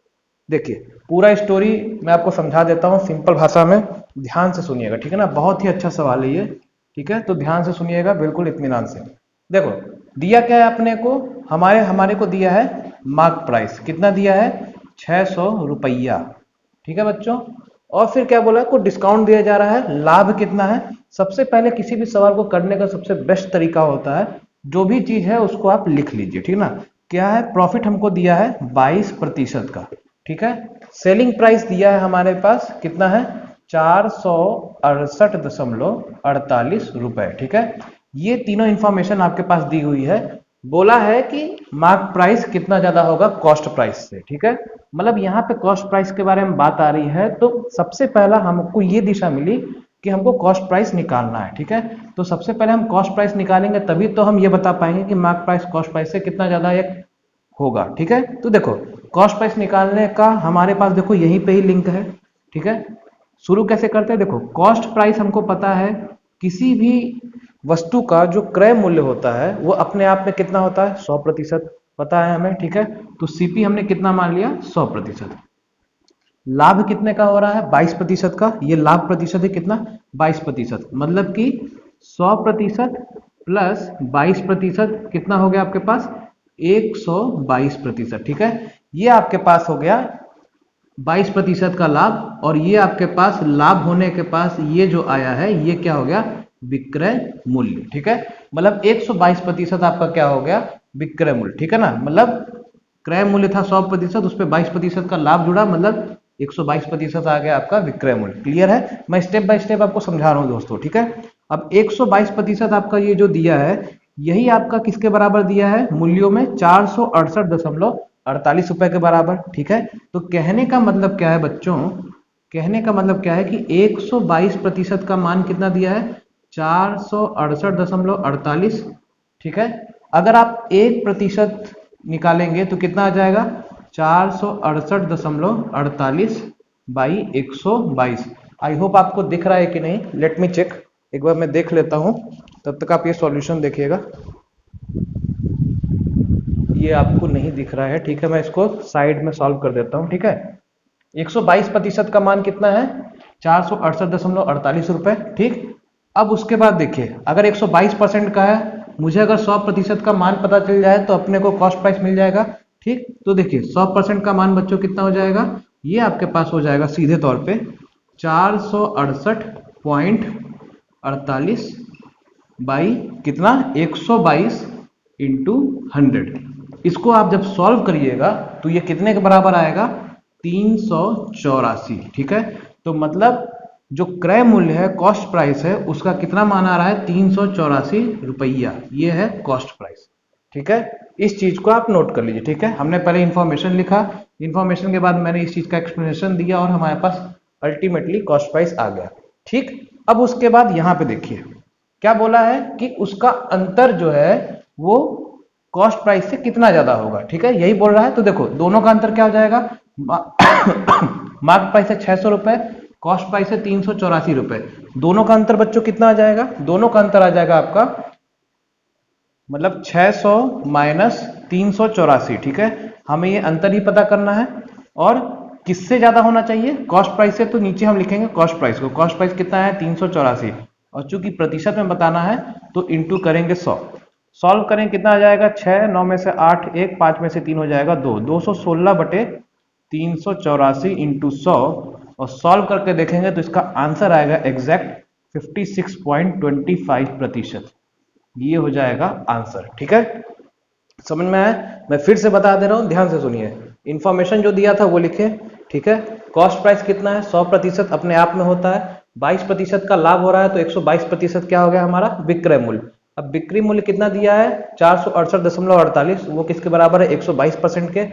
देखिए पूरा स्टोरी मैं आपको समझा देता हूं सिंपल भाषा में, ध्यान से सुनिएगा। ठीक है ना, बहुत ही अच्छा सवाल है ये। ठीक है, तो ध्यान से सुनिएगा, बिल्कुल इत्मीनान से। देखो दिया क्या है अपने को, हमारे को दिया है मार्क प्राइस, कितना दिया है, 600 रुपया। ठीक है बच्चों, और फिर क्या बोला, को डिस्काउंट दिया जा रहा है, लाभ कितना है। सबसे पहले किसी भी सवाल को करने का सबसे बेस्ट तरीका होता है, जो भी चीज है उसको आप लिख लीजिए। ठीक ना, क्या है, प्रॉफिट हमको दिया है 22% का। ठीक है, सेलिंग प्राइस दिया है हमारे पास कितना है, 468.48 रुपए। ठीक है, ये तीनों इंफॉर्मेशन आपके पास दी हुई है। बोला है कि मार्क प्राइस कितना ज्यादा होगा कॉस्ट प्राइस से। ठीक है, मतलब यहाँ पे कॉस्ट प्राइस के बारे में बात आ रही है, तो सबसे पहला हमको ये दिशा मिली कि हमको कॉस्ट प्राइस निकालना है। ठीक है, तो सबसे पहले हम कॉस्ट प्राइस निकालेंगे, तभी तो हम ये बता पाएंगे कि मार्क प्राइस कॉस्ट प्राइस से कितना ज्यादा होगा। ठीक है, तो देखो कॉस्ट प्राइस निकालने का हमारे पास देखो यहीं पे ही लिंक है। ठीक है, शुरू कैसे करते हैं, देखो कॉस्ट प्राइस हमको पता है किसी भी वस्तु का जो क्रय मूल्य होता है वो अपने आप में कितना होता है, 100% पता है हमें। ठीक है, तो सीपी हमने कितना मान लिया, 100%। लाभ कितने का हो रहा है, 22% का, ये लाभ प्रतिशत है कितना, 22%, मतलब कि 100% प्लस 22% कितना हो गया आपके पास, 122%। ठीक है, ये आपके पास हो गया 22% का लाभ, और ये आपके पास लाभ होने के पास ये जो आया है ये क्या हो गया, विक्रय मूल्य। ठीक है, मतलब 122% आपका क्या हो गया, विक्रय मूल्य। ठीक है ना, मतलब क्रय मूल्य था 100%, उस पर 22% का लाभ जुड़ा, मतलब 122% आ गया आपका विक्रय मूल्य। क्लियर है, मैं स्टेप बाय स्टेप आपको समझा रहा हूं दोस्तों। ठीक है, अब 122% आपका ये जो दिया है यही आपका किसके बराबर दिया है, मूल्यों में 468.48 रुपए के बराबर। ठीक है, तो कहने का मतलब क्या है बच्चों, कहने का मतलब क्या है कि 122% का मान कितना दिया है, 468.48। ठीक है, अगर आप 1% निकालेंगे तो कितना आ जाएगा, 468.48 बाई 122। आई होप आपको दिख रहा है कि नहीं, लेट मी चेक, एक बार मैं देख लेता हूं, तब तक आप ये सॉल्यूशन देखिएगा। ये आपको नहीं दिख रहा है, ठीक है, मैं इसको साइड में सॉल्व कर देता हूं। ठीक है, 122% का मान कितना है, 468.48 रुपए। ठीक, अब उसके बाद देखिए अगर 122% का है, मुझे अगर 100% का मान पता चल जाए तो अपने को कॉस्ट प्राइस मिल जाएगा। ठीक, तो देखिए 100% का मान बच्चों कितना हो जाएगा, ये आपके पास हो जाएगा सीधे तौर पे 468.48 बाई कितना, 122 इंटू 100। इसको आप जब सॉल्व करिएगा तो ये कितने के बराबर आएगा, 384। ठीक है, तो मतलब जो क्रय मूल्य है, कॉस्ट प्राइस है, उसका कितना मान आ रहा है, 384 रुपया, ये है कॉस्ट प्राइस। ठीक है, इस चीज को आप नोट कर लीजिए। ठीक है, हमने पहले इंफॉर्मेशन लिखा, इंफॉर्मेशन के बाद मैंने इस चीज का एक्सप्लेनेशन दिया और हमारे पास अल्टीमेटली कॉस्ट प्राइस आ गया। ठीक, अब उसके बाद यहां पे देखिए क्या बोला है कि उसका अंतर जो है वो कॉस्ट प्राइस से कितना ज्यादा होगा। ठीक है, यही बोल रहा है, तो देखो दोनों का अंतर क्या हो जाएगा, मार्क प्राइस है 600 रुपए, कॉस्ट प्राइस है 384 रुपए, दोनों का अंतर बच्चों कितना आ जाएगा, दोनों का अंतर आ जाएगा आपका मतलब 600 माइनस 384। ठीक है, हमें ये अंतर ही पता करना है, और किससे ज्यादा होना चाहिए, कॉस्ट प्राइस से, तो नीचे हम लिखेंगे कॉस्ट प्राइस को, कॉस्ट प्राइस कितना है 384, और चूंकि प्रतिशत में बताना है तो इंटू करेंगे 100। सॉल्व करें कितना आ जाएगा, 6, 9 में से 8, 1, 5 में से 3 हो जाएगा 2, 216 बटे 384 इंटू 100, और सॉल्व करके देखेंगे तो इसका आंसर आएगा एग्जैक्ट 56.25%। ये हो जाएगा आंसर। ठीक है, समझ में आया, मैं फिर से बता दे रहा हूं, ध्यान से सुनिए, इंफॉर्मेशन जो दिया था वो लिखे। ठीक है, कॉस्ट प्राइस कितना है, 100% अपने आप में होता है, 22% का लाभ हो रहा है, तो 122% क्या हो गया हमारा, विक्रय मूल्य। अब विक्रय मूल्य कितना दिया है, 468.48, वो किसके बराबर है, 122% के।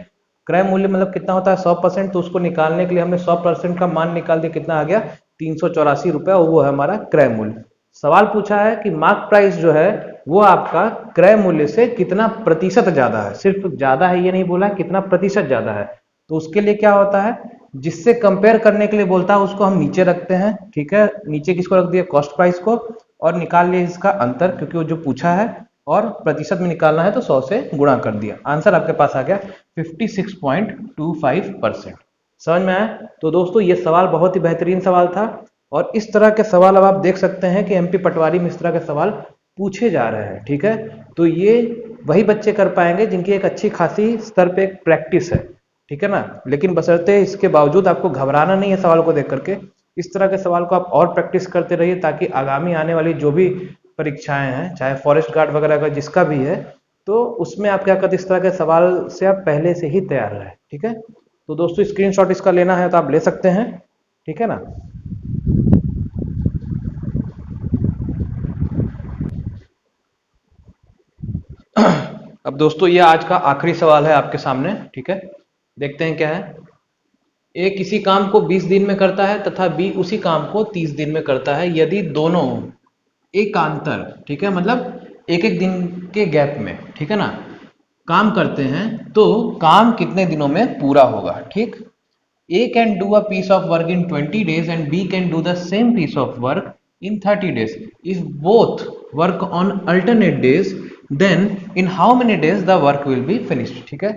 क्रय मूल्य मतलब कितना होता है, 100%, तो उसको निकालने के लिए हमने 100% का मान निकाल दिया, कितना आ गया, 384 रुपया, वो है हमारा क्रय मूल्य। सवाल पूछा है कि मार्क प्राइस जो है वो आपका क्रय मूल्य से कितना प्रतिशत ज्यादा है, सिर्फ ज्यादा है ये नहीं बोला है, कितना प्रतिशत ज्यादा है। तो उसके लिए क्या होता है, जिससे कंपेयर करने के लिए बोलता है उसको हम नीचे रखते हैं। ठीक है, नीचे किसको रख दिया, कॉस्ट प्राइस को, और निकाल लिया इसका अंतर, क्योंकि वो जो पूछा है और प्रतिशत में निकालना है तो 100 से गुणा कर दिया, आंसर आपके पास आ गया 56.25%। समझ में आया, तो दोस्तों ये सवाल बहुत ही बेहतरीन सवाल था, और इस तरह के सवाल अब आप देख सकते हैं कि एमपी पटवारी में इस तरह के सवाल पूछे जा रहे हैं। ठीक है, तो ये वही बच्चे कर पाएंगे जिनकी एक अच्छी खासी स्तर पे एक प्रैक्टिस है। ठीक है ना, लेकिन बशर्ते इसके बावजूद आपको घबराना नहीं है सवाल को देख करके, इस तरह के सवाल को आप और प्रैक्टिस करते रहिए, ताकि आगामी आने वाली जो भी परीक्षाएं हैं, चाहे फॉरेस्ट गार्ड वगैरह का जिसका भी है, तो उसमें आप क्या करते, इस तरह के सवाल से आप पहले से ही तैयार रहे। ठीक है, तो दोस्तों स्क्रीनशॉट इसका लेना है तो आप ले सकते हैं। ठीक है ना, अब दोस्तों ये आज का आखिरी सवाल है आपके सामने। ठीक है, देखते हैं क्या है। ए किसी काम को 20 दिन में करता है तथा बी उसी काम को 30 दिन में करता है, यदि दोनों एकांतर, ठीक है, मतलब एक एक दिन के गैप में, ठीक है ना, काम करते हैं तो काम कितने दिनों में पूरा होगा, ठीक। A can do a piece of work in 20 days and B can do the same piece of work in 30 days. If both work on alternate days, then in how many days the work will be finished, ठीक है।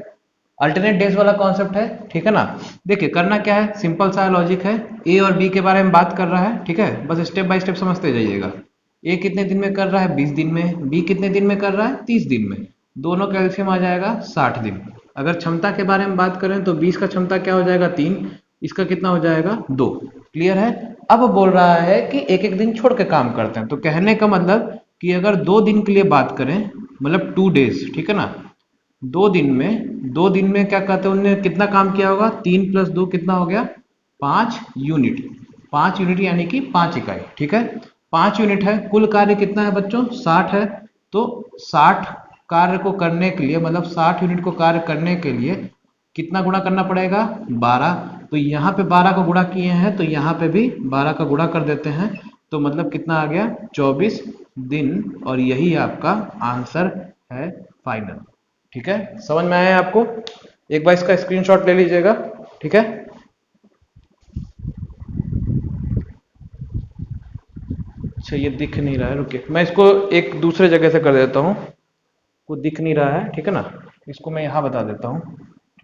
अल्टरनेट डेज वाला कॉन्सेप्ट है, ठीक है ना। देखिए करना क्या है, सिंपल सा लॉजिक है। ए और बी के बारे में बात कर रहा है, ठीक है, बस स्टेप बाय स्टेप समझते जाइएगा। ए कितने दिन में कर रहा है, 20 दिन में। बी कितने दिन में कर रहा है, 30 दिन में। दोनों का एलसीएम आ जाएगा 60 दिन। अगर क्षमता के बारे में बात करें तो 20 का क्षमता क्या हो जाएगा, 3। इसका कितना हो जाएगा, 2। क्लियर है। अब बोल रहा है कि एक एक दिन छोड़ के काम करते हैं, तो कहने का मतलब कि अगर 2 दिन के लिए बात करें, मतलब 2 डेज, ठीक है ना। 2 दिन में क्या कहते हैं, उन्होंने कितना काम किया होगा, 3 + 2 कितना हो गया, 5 यूनिट। 5 यूनिट यानी कि 5 इकाई, ठीक है। 5 यूनिट है। कुल कार्य कितना है बच्चों, 60 है। तो 60 कार्य को करने के लिए, मतलब 60 यूनिट को कार्य करने के लिए कितना गुणा करना पड़ेगा, 12। तो यहाँ पे 12 का गुणा किए हैं, तो यहाँ पे भी 12 का गुणा कर देते हैं। तो मतलब कितना आ गया, 24 दिन। और यही आपका आंसर है फाइनल, ठीक है। समझ में आया आपको। एक बार इसका स्क्रीनशॉट ले लीजिएगा, ठीक है। अच्छा ये दिख नहीं रहा है, रुकिए मैं इसको एक दूसरे जगह से कर देता हूँ। को दिख नहीं रहा है, ठीक है ना। इसको मैं यहाँ बता देता हूँ,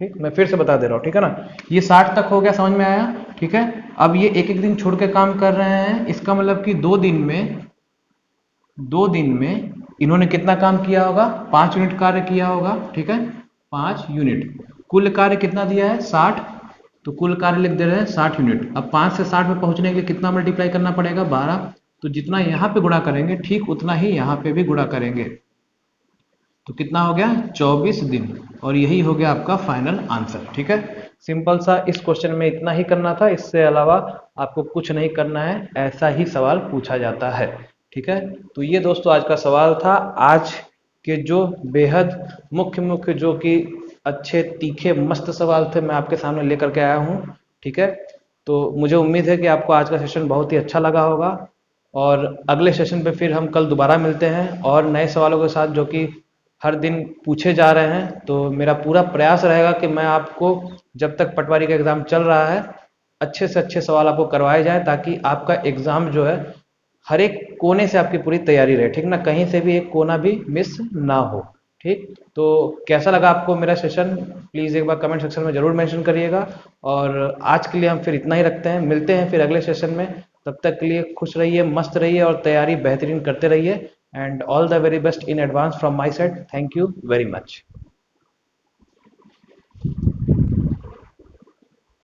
ठीक। मैं फिर से बता दे रहा हूँ, ठीक है ना। ये 60 तक हो गया, समझ में आया, ठीक है। अब ये एक एक दिन छोड़ के काम कर रहे हैं, इसका मतलब कि 2 दिन में इन्होंने कितना काम किया होगा, 5 यूनिट कार्य किया होगा, ठीक है। 5 यूनिट। कुल कार्य कितना दिया है, 60। तो कुल कार्य लिख दे रहे हैं 60 यूनिट। अब 5 से 60 में पहुंचने के लिए कितना मल्टीप्लाई करना पड़ेगा, 12। तो जितना यहाँ पे गुणा करेंगे, ठीक उतना ही यहाँ पे भी गुणा करेंगे। तो कितना हो गया, 24 दिन। और यही हो गया आपका फाइनल आंसर, ठीक है। सिंपल सा इस क्वेश्चन में इतना ही करना था, इससे अलावा आपको कुछ नहीं करना है। ऐसा ही सवाल पूछा जाता है, ठीक है। तो ये दोस्तों आज का सवाल था। आज के जो बेहद मुख्य जो कि अच्छे तीखे मस्त सवाल थे, मैं आपके सामने लेकर के आया हूँ, ठीक है। तो मुझे उम्मीद है कि आपको आज का सेशन बहुत ही अच्छा लगा होगा। और अगले सेशन पे फिर हम कल दोबारा मिलते हैं और नए सवालों के साथ, जो कि हर दिन पूछे जा रहे हैं। तो मेरा पूरा प्रयास रहेगा कि मैं आपको, जब तक पटवारी का एग्ज़ाम चल रहा है, अच्छे से अच्छे सवाल आपको करवाए जाए, ताकि आपका एग्ज़ाम जो है हर एक कोने से आपकी पूरी तैयारी रहे, ठीक ना। कहीं से भी एक कोना भी मिस ना हो, ठीक। तो कैसा लगा आपको मेरा सेशन, प्लीज़ एक बार कमेंट सेक्शन में ज़रूर मेंशन करिएगा। और आज के लिए हम फिर इतना ही रखते हैं, मिलते हैं फिर अगले सेशन में। तब तक के लिए खुश रहिए, मस्त रहिए और तैयारी बेहतरीन करते रहिए। And all the very best in advance from my side. Thank you very much.